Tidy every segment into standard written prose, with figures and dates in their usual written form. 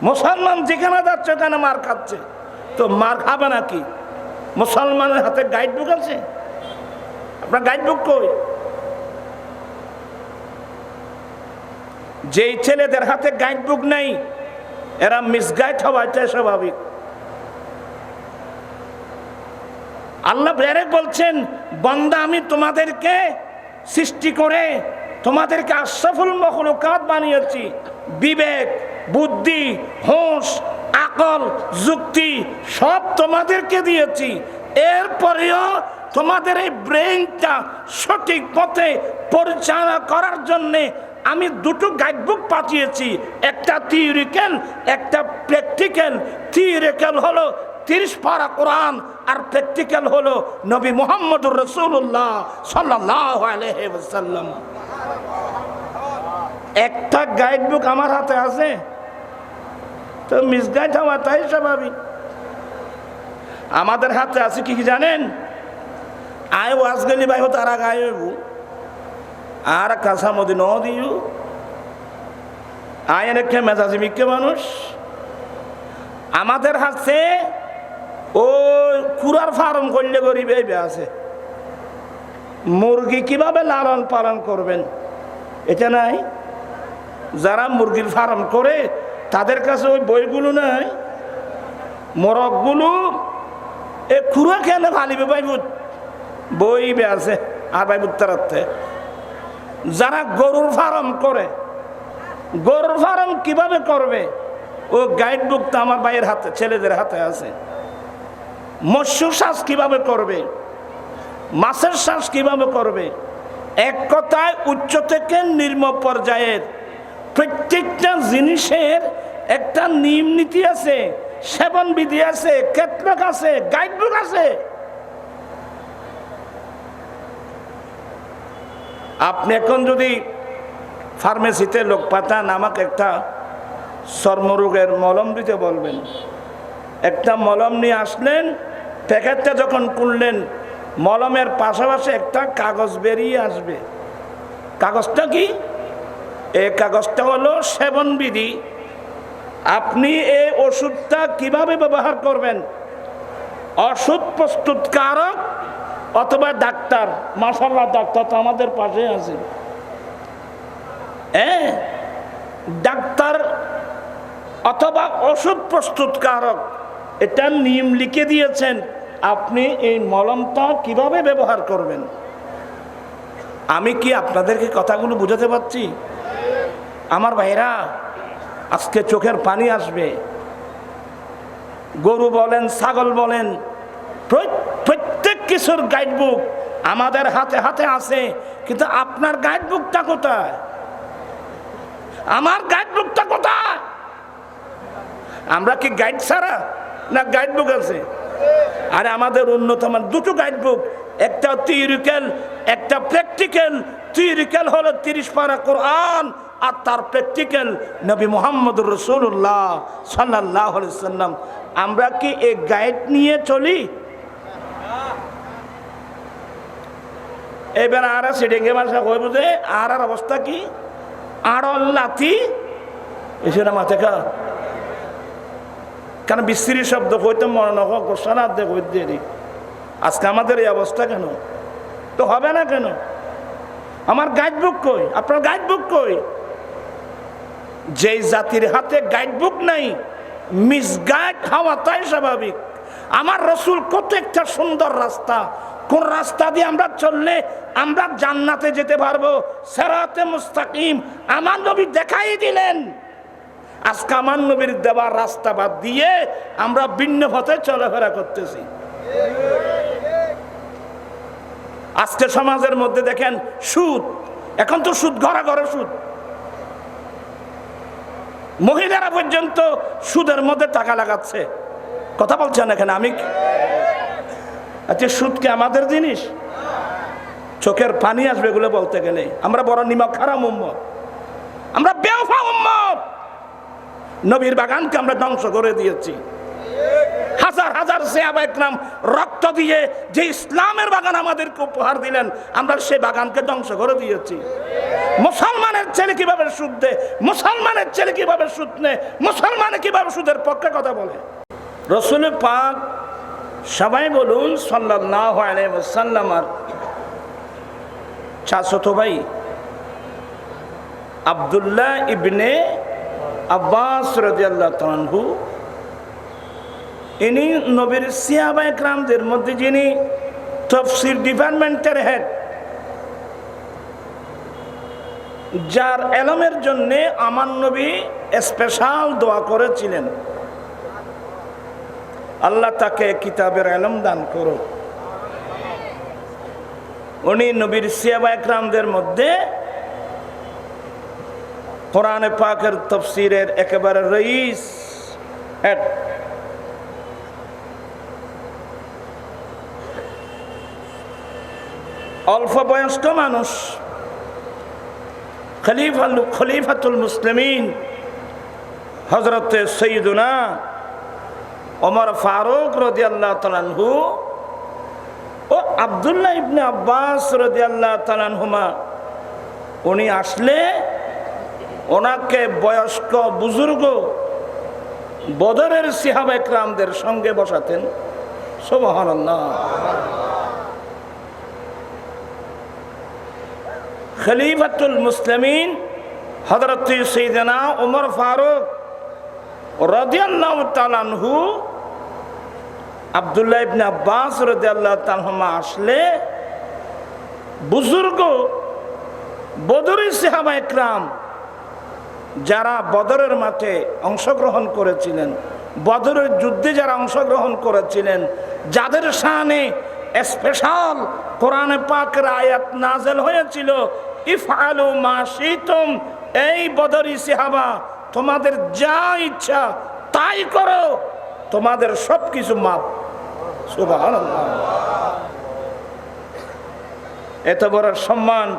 মুসলমান যেখানে যাচ্ছে ওখানে মার খাচ্ছে, তো মার খাবে নাকি? মুসলমানের হাতে গাইড বুক আছে? আপনার গাইড বুক কই? যেই ছেলেদের হাতে গাইড বুক নেই এরা মিসগাইড হওয়া এটাই স্বাভাবিক। আল্লাহ ডাইরেক্ট বলছেন, বান্দা আমি তোমাদেরকে সৃষ্টি করে তোমাদেরকে আশরাফুল মাখলুকাত বানিয়েছি, বিবেক, বুদ্ধি, হোশ, আকল, যুক্তি সব তোমাদেরকে দিয়েছি। এরপরেও তোমাদের এই ব্রেইনটা সঠিক পথে পরিচালনা করার জন্যে আমি দুটো গাইডবুক পাঠিয়েছি, একটা থিওরিক্যাল, একটা প্র্যাকটিক্যাল। থিওরিক্যাল হলো 30 পারা কোরআন, আর প্র্যাকটিক্যাল হলো নবী মুহাম্মদুর রাসূলুল্লাহ সাল্লাল্লাহু আলাইহি ওয়াসাল্লাম। একটা গাইডবুক আমার হাতে আছে, তো মিসগাইড হওয়া তাই স্বাভাবিক। আমাদের হাতে আছে কি জানেন? আয় ওয়াজ গেলি ভাই তারা গায়েব আর কাঁচা মদি ন দিও আয় রেখে মেজাজি মিকে মানুষ। আমাদের হাতে ও কুরার ফার্ম করলে গরিব এই আছে, মুরগি কিভাবে লালন পালন করবেন এটা নাই। যারা মুরগির ফার্ম করে তাদের কাছে ওই বইগুলো নাই, মোরগগুলো এ খুঁড়া কেন ফালিবে ভাইবুত বই আছে আর ভাইবুত তারাতে। যারা গরুর ফার্ম করে, গরুর ফার্ম কিভাবে করবে ও গাইড বুক তো আমার ভাইয়ের হাতে, ছেলেদের হাতে আছে। মৎস্য চাষ কিভাবে করবে, মাছের চাষ কিভাবে করবে, এক কথায় উচ্চ থেকে নিম্ন পর্যায়ের প্রত্যেকটা জিনিসের একটা নিয়ম নীতি আছে, সেবন বিধি আছে, ক্যাটলগ আছে, গাইডবুক আছে। আপনি এখন যদি ফার্মেসিতে লোক পাঠান আমাকে একটা চর্মরোগের মলম দিতে বলবেন, একটা মলম নিয়ে আসলেন, প্যাকেটটা যখন খুললেন মলমের পাশাপাশি একটা কাগজ বেরিয়ে আসবে। কাগজটা কি? এই কাগজটা হলো সেবন বিধি। আপনি এই ওষুধটা কিভাবে ব্যবহার করবেন, ওষুধ প্রস্তুতকারক অথবা ডাক্তার, মাশাআল্লাহ ডাক্তার তো আমাদের পাশে আছে, ডাক্তার অথবা ওষুধ প্রস্তুতকারক এটা নিয়ম লিখে দিয়েছেন আপনি এই মলমটা কিভাবে ব্যবহার করবেন। আমি কি আপনাদেরকে কথাগুলো বুঝাতে পারছি? আমার ভাইরা আজকে চোখের পানি আসবে। গরু বলেন, ছাগল বলেন, প্রত্যেক কিছুর গাইডবুক আমাদের হাতে হাতে আছে, কিন্তু আপনার গাইডবুকটা কোথায়? আমার গাইডবুকটা কোথায়? আমরা কি গাইড ছাড়া না গাইডবুক আছে? আরে আমাদের উন্নত মানের দুটো গাইডবুক, একটা থিওরিক্যাল, একটা প্র্যাকটিক্যাল। থিওরিক্যাল হলো 30 পারা কোরআন, আর তার প্র্যাকটিক্যাল নবী মুহাম্মদুর রাসূলুল্লাহ সাল্লাল্লাহু আলাইহি ওয়াসাল্লাম। আমরা কি এই গাইড নিয়ে চলি? এবার আর সিডিঙ্গে ভাষা কই বুঝে আর অবস্থা কি? আড়ল লাথি এসে না মাথে কা কেন বিশ্রী শব্দ হইতে মনে না গোসানা দেখ দিয়ে। আজকে আমাদের এই অবস্থা কেন? তো হবে না কেন? আমার গাইডবুক কই? আপনার গাইডবুক কই? যেই জাতির হাতে গাইডবুক নাই মিসগাইড হওয়া তাই স্বাভাবিক। আমার রসুল কত একটা সুন্দর রাস্তা, কোন রাস্তা দিয়ে আমরা চললে আমরা জান্নাতে যেতে পারবো, সিরাতে মুস্তাকিম আমার নবী দেখাই দিলেন। আজকে আমার নবীর দেওয়ার রাস্তা বাদ দিয়ে আমরা ভিন্ন পথে চলাফেরা করতেছি। আজকে সমাজের মধ্যে দেখেন সুদ, এখন তো সুদ ঘরে ঘরে সুদ, মহিলারা পর্যন্ত সুদের মধ্যে টাকা লাগাচ্ছে। কথা বলছেন এখানে আমি? আচ্ছা সুদ কি আমাদের জিনিস? চোখের পানি আসবে এগুলো বলতে গেলে। আমরা বড় নিমক হারাম উম্মত, আমরা বেওফা উম্মত। নবীর বাগানকে আমরা ধ্বংস করে দিয়েছি। হাজার হাজার সাহাবা একরাম রক্ত দিয়ে যে ইসলামের বাগান আমাদেরকে উপহার দিলেন, আমরা সেই বাগানকে ধ্বংস করে দিয়েছি। মুসলমানের ছেলে কিভাবে সুদ দেয়, মুসলমানের ছেলে কিভাবে সুদ নেয়, মুসলমান কিভাবে সুদের পক্ষে কথা বলে। রাসূল পাক সবাই বলুন সাল্লাল্লাহু আলাইহি ওয়াসাল্লাম আর চাচতো ভাই আব্দুল্লাহ ইবনে আব্বাস রাদিয়াল্লাহু তাআলা আনহু, ইনি নবীর সাহাবা একরামদের মধ্যে যিনি তাফসীর ডিপার্টমেন্টের হেড, যার এলমের জন্য আমার নবী স্পেশাল দোয়া করেছিলেন, আল্লাহ তাকে কিতাবের এলম দান করো। উনি নবীর সাহাবা একরামদের মধ্যে কোরআনে পাকের তাফসীরের একেবারে রইস হেড। অল্প বয়স্ক মানুষ, খলিফাতুল মুসলিমিন হযরত সৈয়দুনা ওমর ফারুক রাদিয়াল্লাহু তাআলা আনহু ও আব্দুল্লাহ ইবনে আব্বাস রাদিয়াল্লাহু তাআলা আনহুমা, উনি আসলে ওনাকে বয়স্ক বুজুর্গ বদরের সাহাবা একরামদের সঙ্গে বসাতেন। সুবহানাল্লাহ। খলিফাতুল মুসলিমিন হযরত সাইয়েদনা ওমর ফারুক রাদিয়াল্লাহু তাআলা আনহু আব্দুল্লাহ ইবনে আব্বাস রাদিয়াল্লাহু তাআলা আনহুমা আসলে বুজুর্গ বদরের সাহাবা একরাম যারা বদরের মাঠে অংশগ্রহণ করেছিলেন, বদরের যুদ্ধে যারা অংশগ্রহণ করেছিলেন, যাদের শানে স্পেশাল কোরআনে পাকের আয়াত নাযিল হয়েছিল, ইফআলু মা শিতুম, এই বদরি সাহাবা তোমাদের যা ইচ্ছা তাই করো, তোমাদের সবকিছু মাফ। সুবহানাল্লাহ। এত বড় সম্মান।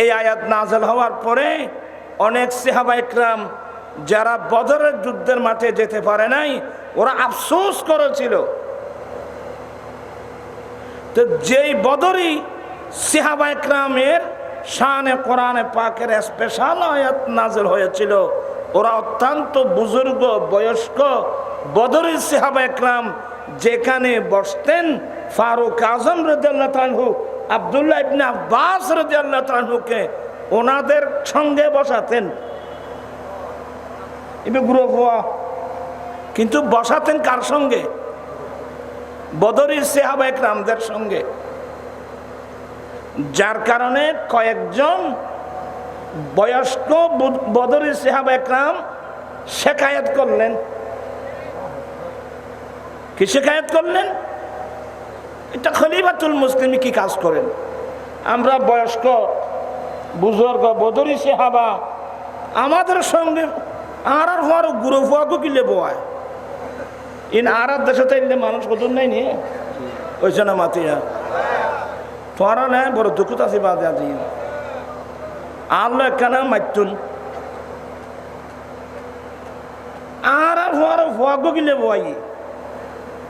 এই আয়াত নাযিল হওয়ার পরে অনেক সাহাবা একরাম যারা বদরের যুদ্ধের মাঠে যেতে পারে নাই, ওরা আফসোস করেছিল। তো যেই বদরি সাহাবা একরামের শানে কোরআনে পাকের স্পেশাল আয়াত নাযিল হয়েছিল, ওরা অত্যন্ত বুজুর্গ বয়স্ক বদরি সাহাবা একরাম যেখানে বসতেন, ফারুক আজম রাদিয়াল্লাহু তাআলা আনহু আব্দুল্লাহ ইবনে আব্বাস রাদিয়াল্লাহু তাআলা আনহুকে ওনাদের সঙ্গে বসাতেন। কিন্তু বসাতেন কার সঙ্গে? বদরের সাহাবা একরামদের সঙ্গে। যার কারণে কয়েকজন বয়স্ক বদরের সাহাবা একরাম শিকায়াত করলেন। কি শিকায়াত করলেন? এটা খলিফাতুল মুসলিমিন কি কাজ করেন? আমরা বয়স্ক বুজুর্গ বদরি সাহাবা আমাদের সঙ্গে আর হওয়ার গুরু ফুয়াকে কিলে বোয়ায় ইন আর দেশে তাইলে মানুষ কত নাই নিয়ে ওইছে না মাতিয়া তোরা নেই বড় দুঃখত আছে বাদে আজি আল্লাহ কেনা মাতুন আর হওয়ার ফুয়াকে কিলে বোয়াই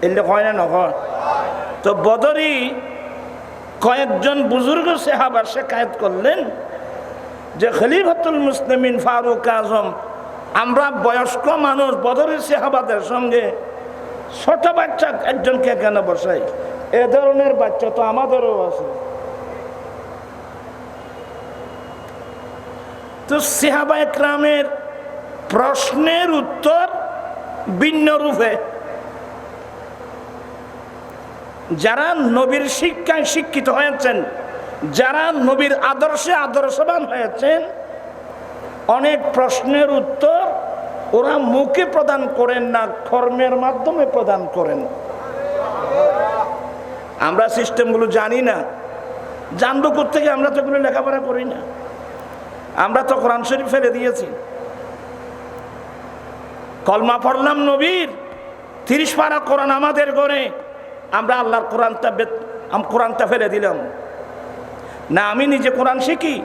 এলে হয় না নয়। তো বদরি কয়েকজন বুজুর্গ সাহাবা শিকায়াত করলেন যে খলিফাতুল মুসলিমিন ফারুক আজম, আমরা বয়স্ক মানুষ বদরের সাহাবাদের সঙ্গে ছোট বাচ্চা একজনকে কেন বসাই? এ ধরনের বাচ্চা তো আমাদেরও আছে। তো সাহাবা একরামের প্রশ্নের উত্তর ভিন্ন রূপে, যারা নবীর শিক্ষায় শিক্ষিত হয়েছেন, যারা নবীর আদর্শে আদর্শবান হয়েছেন, অনেক প্রশ্নের উত্তর ওরা মুখে প্রদান করেন না, কর্মের মাধ্যমে প্রদান করেন। আমরা সিস্টেমগুলো জানি না, জানবো কোত্থেকে? আমরা তো এগুলো লেখাপড়া করি না। আমরা তো কোরআন শরীফ ফেলে দিয়েছি। কলমা পড়লাম নবীর, 30 পারা কোরআন আমাদের ঘরে, আমরা আল্লাহর কোরআনটা ফেলে দিলাম না। আমি নিজে কোরআন শিখি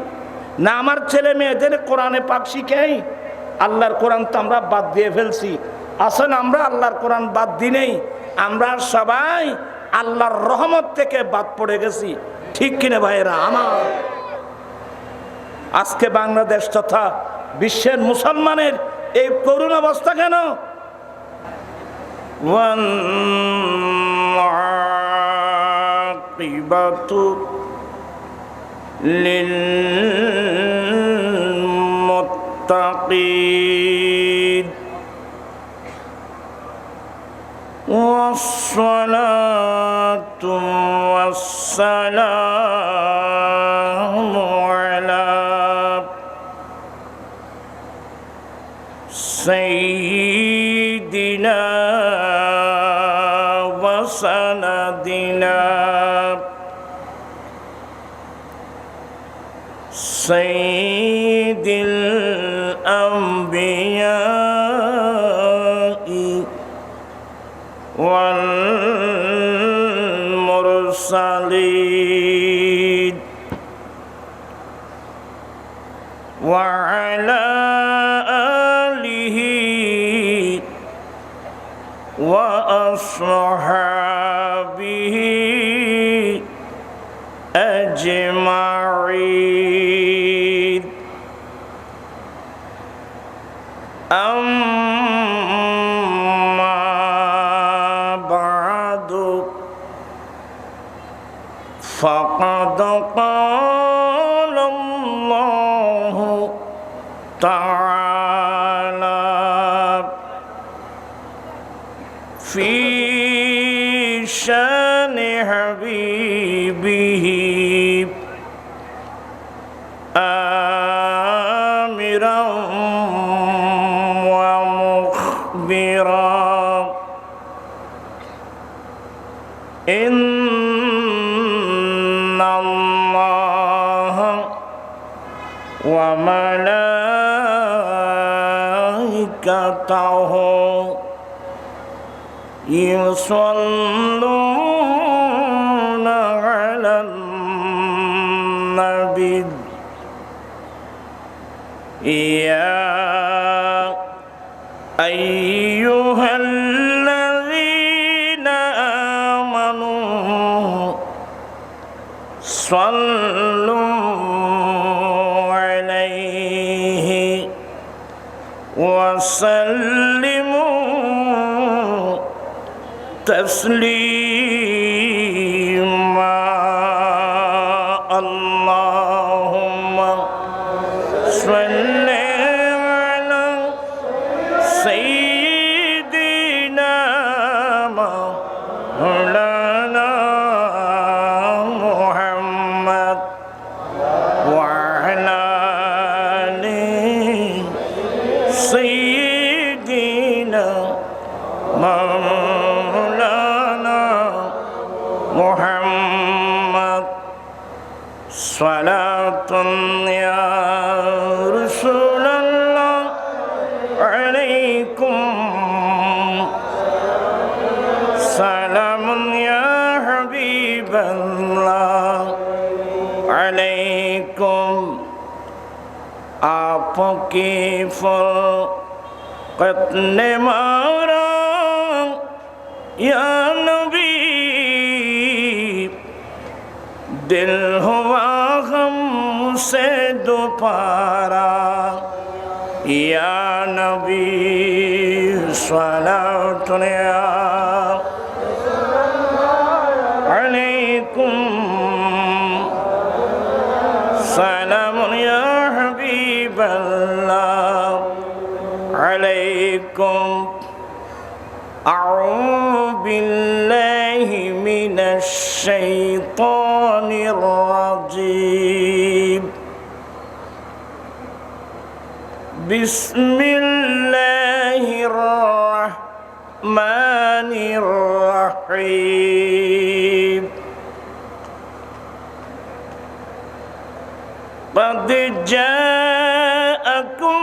না, আমার ছেলে মেয়েদের কোরআনে পাক শিখাই। আল্লাহর কোরআন তো আমরা বাদ দিয়ে ফেলছি। আসলে আমরা আল্লাহর কোরআন বাদ দিই নেই, আমরা সবাই আল্লাহর রহমত থেকে বাদ পড়ে গেছি। ঠিক কিনা ভাইয়েরা আমার? আজকে বাংলাদেশ তথা বিশ্বের মুসলমানের এই করুণ অবস্থা কেন? ওয়াল-আকিবাতু লিল-মুত্তাকিন ওয়াস-সালাতু ওয়াস-সালামু আলা সাইয়্যিদিনা ওয়া সানাদিনা সাইয়্যিদিল আম্বিয়াই ওয়াল মুরসালিন ওয়া আলা وأصحابه أجمعين أما بعد فقد قال الله تعالى في شان حبيبه آمرا ومخبرا إن الله وملائكته يصلون على النبي يا أيها الذين آمنوا صلوا عليه وسلموا تسليما اللهم صل على سيدنا مولانا محمد وعلى آل سيدنا محمد صلاة يا رسول الله عليكم سلام يا حبيب الله عليكم आपकी फरकत ने मारा या नबी दिल हुआ हमसे दोबारा या नबी सलातुन अलैकुम सलामुन या हबीब अल्लाह अलैकुम أعوذ بالله من الشيطان الرجيم بسم الله الرحمن الرحيم قد جاءكم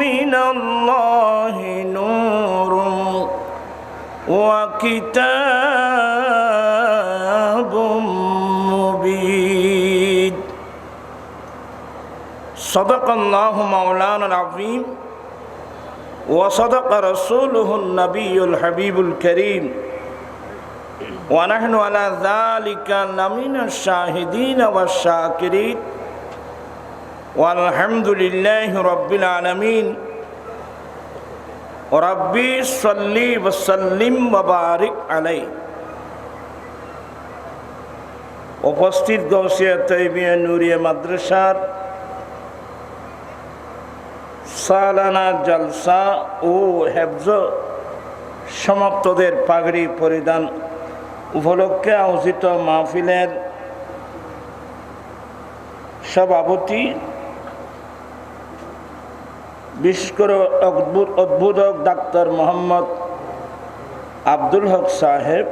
من الله نور وكتاب مبين صدق الله مولانا العظيم وصدق رسوله النبي الحبيب الكريم ونحن على ذلك لمن الشاهدين والشاكرين والحمد لله رب العالمين ربي صل وسلم وبارك عليه উপস্থিত গৌসিয়া তৈবিয়া নুরিয়া মাদ্রাসার সালানা জলসা ও হেফজ সমাপ্তদের পাগড়ি পরিধান উপলক্ষে আয়োজিত মাহফিলের সভাপতি, বিশেষ করে উদ্বোধক ডাক্তার মোহাম্মদ আব্দুল হক সাহেব,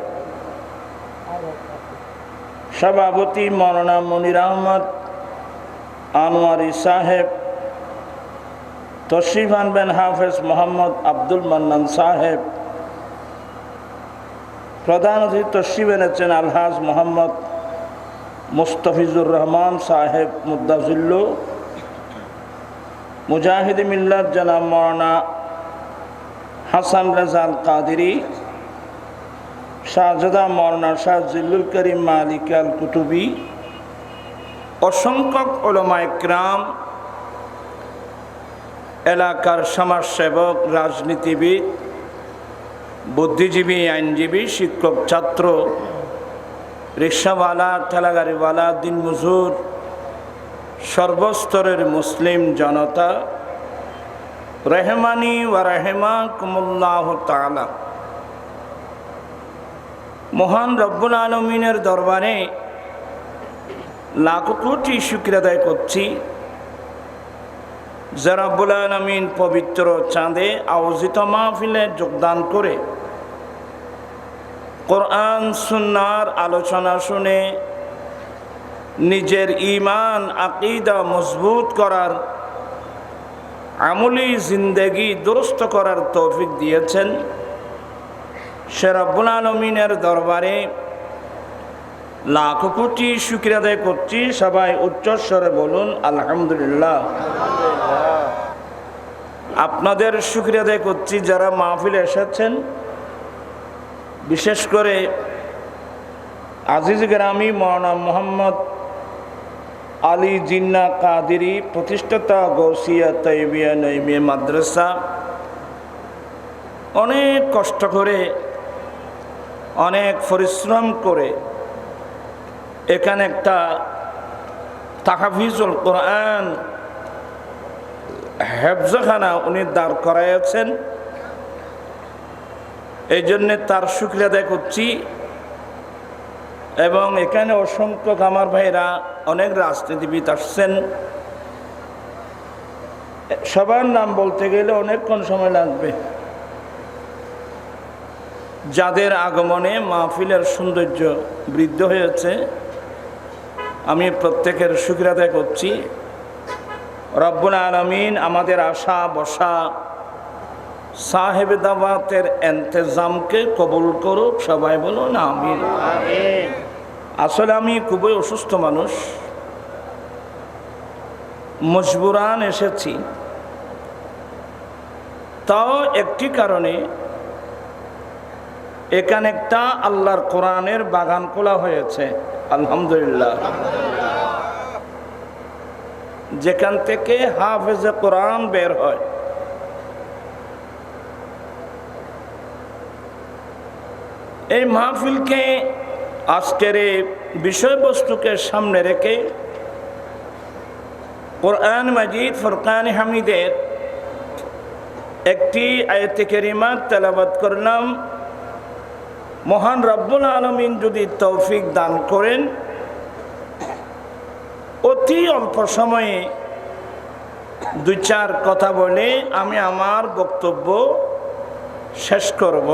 সভাপতি মৌলানা মনির আহমদ আনোয়ারি সাহেব, তশরিফ আনবেন হাফেজ মোহাম্মদ আব্দুল মান্নান সাহেব, প্রধান অতিথি তশরিফ এনেছেন আলহাজ মোহাম্মদ মুস্তাফিজুর রহমান সাহেব মুদ্দাজিল্লু, মুজাহিদ মিল্লাত জনাব মৌলানা হাসান রাজাল কাদেরি, শাহজাদা মৌলানা শাহ জিল্লুল করিম মালিক আল কুতুবি, অসংখ্য উলামা ইকরাম, এলাকার সমাজসেবক, রাজনীতিবিদ, বুদ্ধিজীবী, আইনজীবী, শিক্ষক, ছাত্র, রিক্সাওয়ালা, ঠেলাগাড়িওয়ালা, দিনমজুর, সর্বস্তরের মুসলিম জনতা, রেহমানি ওয়া রাহিমাকুমুল্লাহ তাআলা। মহান রব্বুল আলমিনের দরবারে লাখ কোটি শুকরিয়া আদায় করছি যে রব্বুল আলমিন পবিত্র চাঁদে আয়োজিত মাহফিলে যোগদান করে কোরআন সুন্নাহর আলোচনা শুনে নিজের ঈমান আকীদা মজবুত করার, আমলি জিন্দেগি দুরুস্ত করার তৌফিক দিয়েছেন। সে রব্বুল আলমিনের দরবারে লাখ কোটি শুকরিয়া আদায় করছি। সবাই উচ্চস্বরে বলুন আলহামদুলিল্লাহ। আপনাদের শুকরিয়া আদায় করছি যারা মাহফিলে এসেছেন, বিশেষ করে আজিজ গ্রামী মৌলানা মোহাম্মদ আলী জিন্না কাদেরি, প্রতিষ্ঠাতা গৌসিয়া তৈবিয়া নঈমিয়া মাদ্রাসা, অনেক কষ্ট করে, অনেক পরিশ্রম করে এখানে একটা তাহফিজুল কোরআন হেফজখানা উনি দাঁড় করাইয়াছেন। এই জন্যে তার শুকরিয়া আদায় করছি। এবং এখানে অসংখ্য আমার ভাইরা, অনেক রাজনীতিবিদ আসছেন, সবার নাম বলতে গেলে অনেকক্ষণ সময় লাগবে। যাদের আগমনে মাহফিলের সৌন্দর্য বৃদ্ধি হয়েছে, আমি প্রত্যেকের শুকরিয়া আদায় করছি। রব্বুল আলামিন আমাদের আশা বসা সাহেব দাওয়াতের ইন্তজামকে কবুল করুক। সবাই বলুন আমিন। আসলে আমি খুবই অসুস্থ মানুষ, মজবুরান এসেছি। তাও একটি কারণে এখানে একটা আল্লাহর কোরআনের বাগান খোলা হয়েছে, আলহামদুলিল্লাহ, যেখান থেকে হাফেজে কোরআন বের হয়। এই মাহফিলকে, আজকের এই বিষয়বস্তুকে সামনে রেখে কোরআন মাজিদ ফুরকান হামিদের একটি আয়াতে কারিমা তেলাওয়াত করলাম। মহান রব্বুল আলামিন যদি তৌফিক দান করেন, অতি অল্প সময়ে দুই চার কথা বলে আমি আমার বক্তব্য শেষ করব।